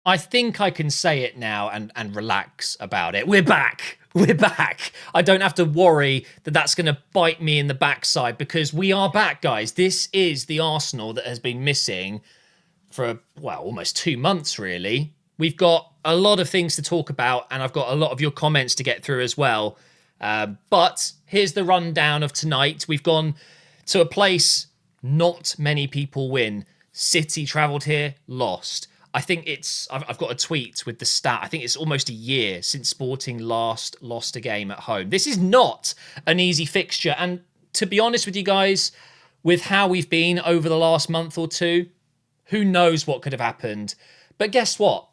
I think I can say it now and relax about it. We're back. We're back. I don't have to worry that that's going to bite me in the backside because we are back, guys. This is the Arsenal that has been missing for, well, almost 2 months, really. We've got a lot of things to talk about, and I've got a lot of your comments to get through as well. But here's the rundown of tonight. We've gone to a place not many people win. City travelled here, lost. I think I've got a tweet with the stat. I think it's almost a year since Sporting last lost a game at home. This is not an easy fixture. And to be honest with you guys, with how we've been over the last month or two, who knows what could have happened. But guess what?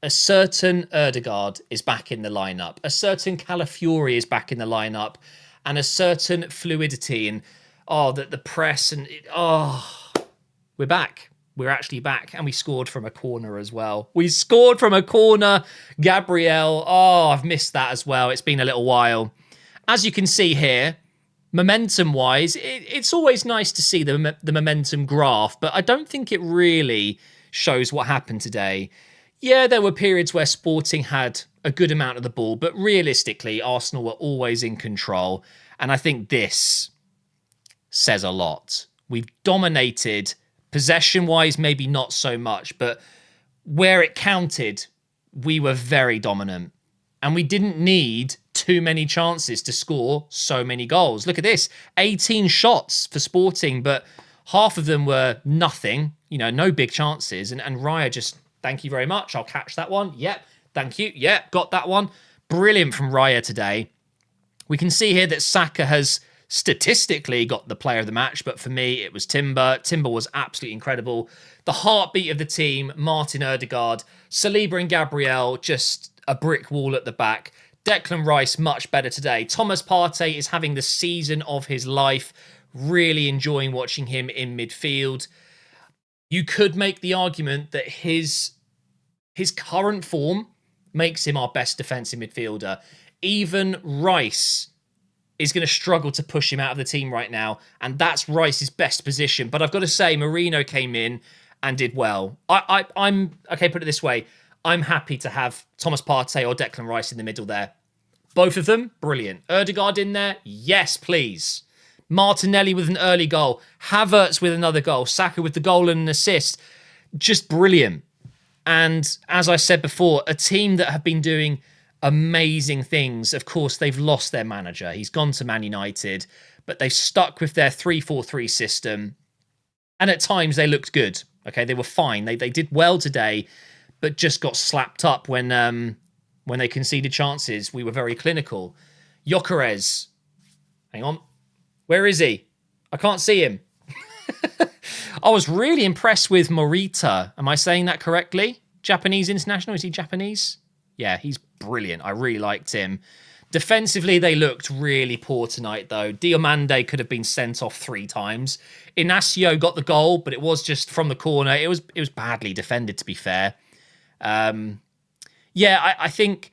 A certain Erdegaard is back in the lineup. A certain Calafiori is back in the lineup. And a certain fluidity and, the press and, we're back. We're actually back. And we scored from a corner as well. We scored from a corner. Gabriel. I've missed that as well. It's been a little while. As you can see here, momentum-wise, it's always nice to see the momentum graph, but I don't think it really shows what happened today. Yeah, there were periods where Sporting had a good amount of the ball, but realistically, Arsenal were always in control, and I think this says a lot. We've dominated, possession-wise, maybe not so much, but where it counted, we were very dominant, and we didn't need too many chances to score so many goals. Look at this, 18 shots for Sporting, but half of them were nothing, no big chances. And Raya just, thank you very much. I'll catch that one. Yep, thank you. Yep, got that one. Brilliant from Raya today. We can see here that Saka has statistically got the player of the match, but for me, it was Timber. Timber was absolutely incredible. The heartbeat of the team, Martin Ødegaard, Saliba and Gabriel, just a brick wall at the back. Declan Rice, much better today. Thomas Partey is having the season of his life. Really enjoying watching him in midfield. You could make the argument that his current form makes him our best defensive midfielder. Even Rice is going to struggle to push him out of the team right now, and that's Rice's best position. But I've got to say, Marino came in and did well. I'm okay, put it this way. I'm happy to have Thomas Partey or Declan Rice in the middle there. Both of them, brilliant. Ødegaard in there, yes, please. Martinelli with an early goal. Havertz with another goal. Saka with the goal and an assist. Just brilliant. And as I said before, a team that have been doing amazing things. Of course, they've lost their manager. He's gone to Man United, but they've stuck with their 3-4-3 system. And at times they looked good. Okay, they were fine. They did well today, but just got slapped up when they conceded chances. We were very clinical. Gyökeres, hang on. Where is he? I can't see him. I was really impressed with Morita. Am I saying that correctly? Japanese international? Is he Japanese? Yeah, he's brilliant. I really liked him. Defensively, they looked really poor tonight, though. Diomande could have been sent off 3 times. Inacio got the goal, but it was just from the corner. It was badly defended, to be fair. I think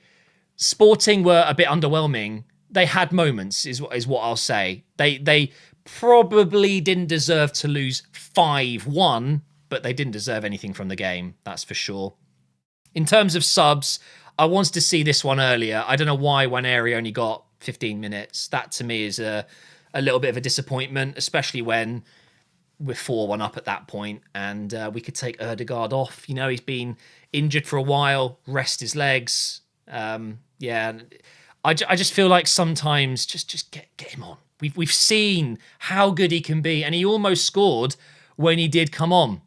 Sporting were a bit underwhelming. They had moments, is what I'll say. They probably didn't deserve to lose 5-1, but they didn't deserve anything from the game, that's for sure. In terms of subs, I wanted to see this one earlier. I don't know why Nwaneri only got 15 minutes. That, to me, is a little bit of a disappointment, especially when we're 4-1 up at that point, and we could take Ødegaard off. He's been injured for a while, rest his legs. I just feel like sometimes just get him on. We've seen how good he can be, and he almost scored when he did come on.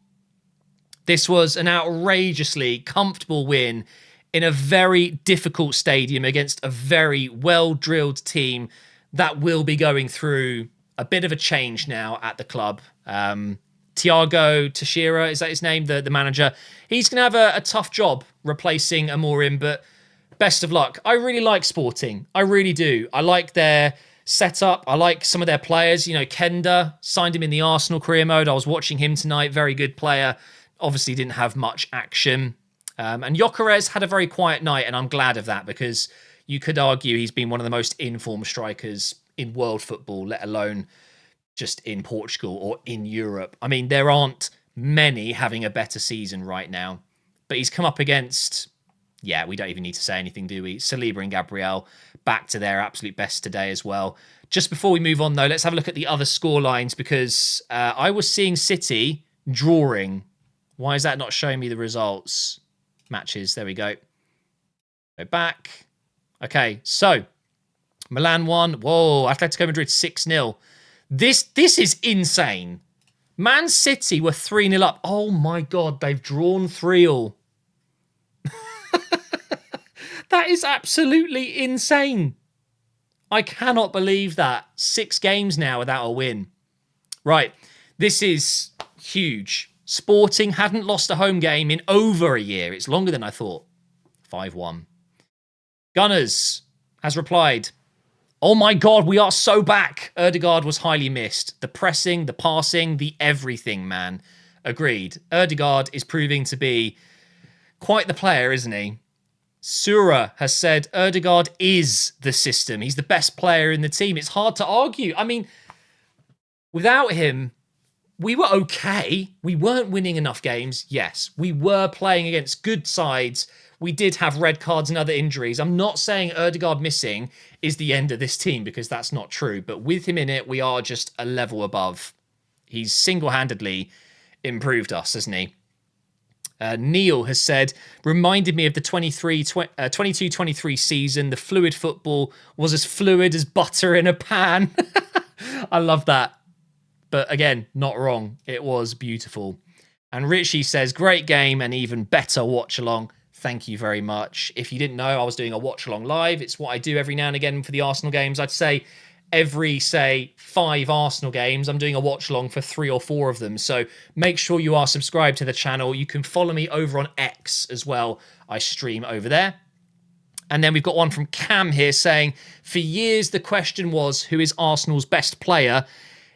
This was an outrageously comfortable win in a very difficult stadium against a very well-drilled team that will be going through a bit of a change now at the club. Thiago Teixeira, is that his name? The manager. He's going to have a tough job replacing Amorim, but best of luck. I really like Sporting. I really do. I like their setup. I like some of their players. Kenda, signed him in the Arsenal career mode. I was watching him tonight. Very good player. Obviously didn't have much action. And Gyökeres had a very quiet night, and I'm glad of that because you could argue he's been one of the most informed strikers in world football, let alone just in Portugal or in Europe. I mean, there aren't many having a better season right now. But he's come up against, yeah, we don't even need to say anything, do we? Saliba and Gabriel back to their absolute best today as well. Just before we move on, though, let's have a look at the other score lines because I was seeing City drawing. Why is that not showing me the results? Matches, there we go. Go back. Okay, so Milan 1. Whoa, Atletico Madrid 6-0. This is insane. Man City were 3-0 up. Oh my God, they've drawn 3-all. That is absolutely insane. I cannot believe that. 6 games now without a win. Right, this is huge. Sporting hadn't lost a home game in over a year. It's longer than I thought. 5-1. Gunners has replied, oh my God, we are so back. Ødegaard was highly missed. The pressing, the passing, the everything, man. Agreed. Ødegaard is proving to be quite the player, isn't he? Sura has said Ødegaard is the system. He's the best player in the team. It's hard to argue. I mean, without him, we were okay. We weren't winning enough games. Yes, we were playing against good sides. We did have red cards and other injuries. I'm not saying Ødegaard missing is the end of this team because that's not true. But with him in it, we are just a level above. He's single-handedly improved us, hasn't he? Neil has said, reminded me of the 22-23 season. The fluid football was as fluid as butter in a pan. I love that. But again, not wrong. It was beautiful. And Richie says, great game and even better watch along. Thank you very much. If you didn't know, I was doing a watch along live. It's what I do every now and again for the Arsenal games. I'd say every, 5 Arsenal games, I'm doing a watch along for 3 or 4 of them. So make sure you are subscribed to the channel. You can follow me over on X as well. I stream over there. And then we've got one from Cam here saying, for years the question was, who is Arsenal's best player?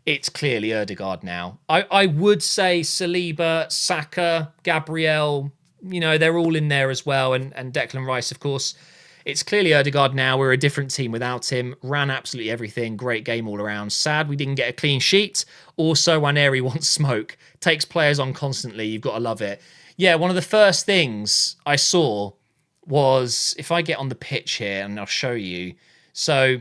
It's clearly Ødegaard now. I would say Saliba, Saka, Gabriel, they're all in there as well. And Declan Rice, of course. It's clearly Ødegaard now. We're a different team without him. Ran absolutely everything. Great game all around. Sad we didn't get a clean sheet. Also, Nwaneri wants smoke. Takes players on constantly. You've got to love it. Yeah, one of the first things I saw was, if I get on the pitch here and I'll show you. So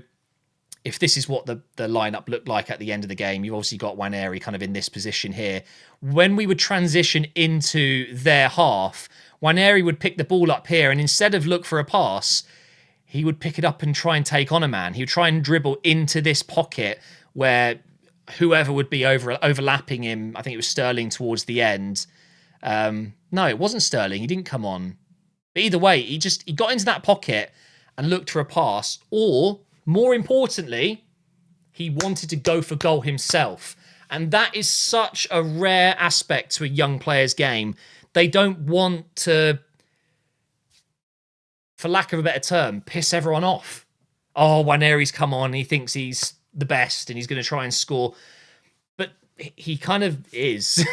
if this is what the lineup looked like at the end of the game, you've obviously got Nwaneri kind of in this position here. When we would transition into their half, Nwaneri would pick the ball up here, and instead of look for a pass, he would pick it up and try and take on a man. He would try and dribble into this pocket where whoever would be overlapping him, I think it was Sterling towards the end. No, it wasn't Sterling. He didn't come on. But either way, he got into that pocket and looked for a pass, or more importantly, he wanted to go for goal himself. And that is such a rare aspect to a young player's game. They don't want to, for lack of a better term, piss everyone off. Oh, Nwaneri's come on. He thinks he's the best and he's going to try and score. But he kind of is.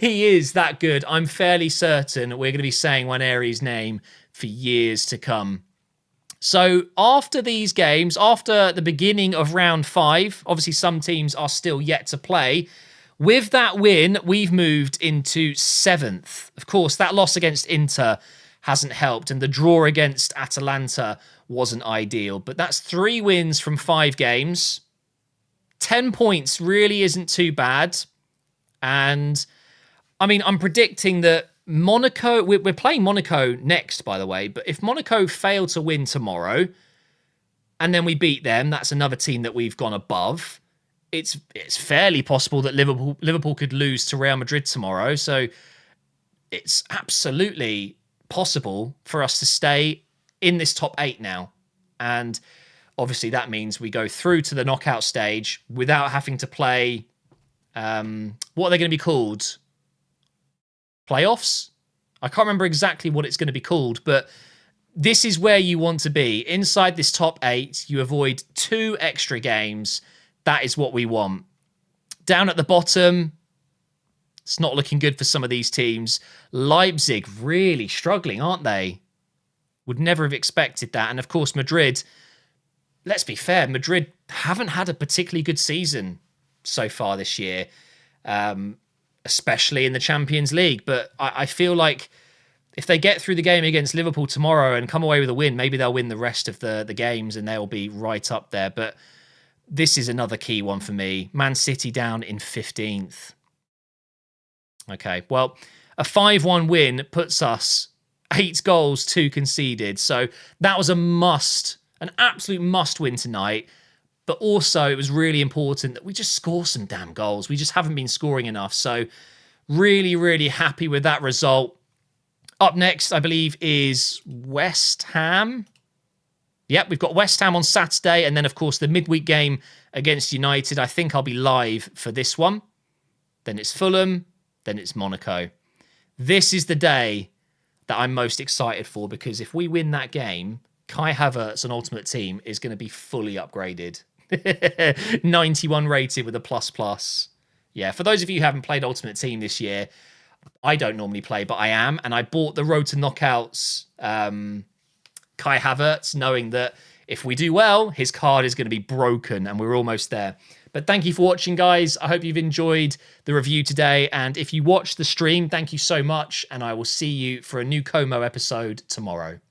He is that good. I'm fairly certain we're going to be saying Nwaneri's name for years to come. So after these games, after the beginning of round 5, obviously some teams are still yet to play. With that win, we've moved into 7th. Of course, that loss against Inter hasn't helped, and the draw against Atalanta wasn't ideal. But that's 3 wins from 5 games. 10 points really isn't too bad. And, I mean, I'm predicting that Monaco... We're playing Monaco next, by the way. But if Monaco fail to win tomorrow, and then we beat them, that's another team that we've gone above. It's fairly possible that Liverpool could lose to Real Madrid tomorrow. So it's absolutely possible for us to stay in this top 8 now. And obviously that means we go through to the knockout stage without having to play... what are they going to be called? Playoffs? I can't remember exactly what it's going to be called, but this is where you want to be. Inside this top 8, you avoid 2 extra games. That is what we want. Down at the bottom, it's not looking good for some of these teams. Leipzig really struggling, aren't they? Would never have expected that. And of course, Madrid, let's be fair, Madrid haven't had a particularly good season so far this year, especially in the Champions League. But I feel like if they get through the game against Liverpool tomorrow and come away with a win, maybe they'll win the rest of the games and they'll be right up there. But this is another key one for me. Man City down in 15th. Okay, well, a 5-1 win puts us 8 goals, 2 conceded. So that was a must, an absolute must win tonight. But also it was really important that we just score some damn goals. We just haven't been scoring enough. So really, really happy with that result. Up next, I believe, is West Ham. Yep, we've got West Ham on Saturday. And then, of course, the midweek game against United. I think I'll be live for this one. Then it's Fulham. Then it's Monaco. This is the day that I'm most excited for, because if we win that game, Kai Havertz on Ultimate Team is going to be fully upgraded. 91 rated with a plus. Yeah, for those of you who haven't played Ultimate Team this year, I don't normally play, but I am. And I bought the Road to Knockouts Kai Havertz, knowing that if we do well, his card is going to be broken, and we're almost there. But thank you for watching, guys. I hope you've enjoyed the review today. And if you watched the stream, thank you so much. And I will see you for a new Como episode tomorrow.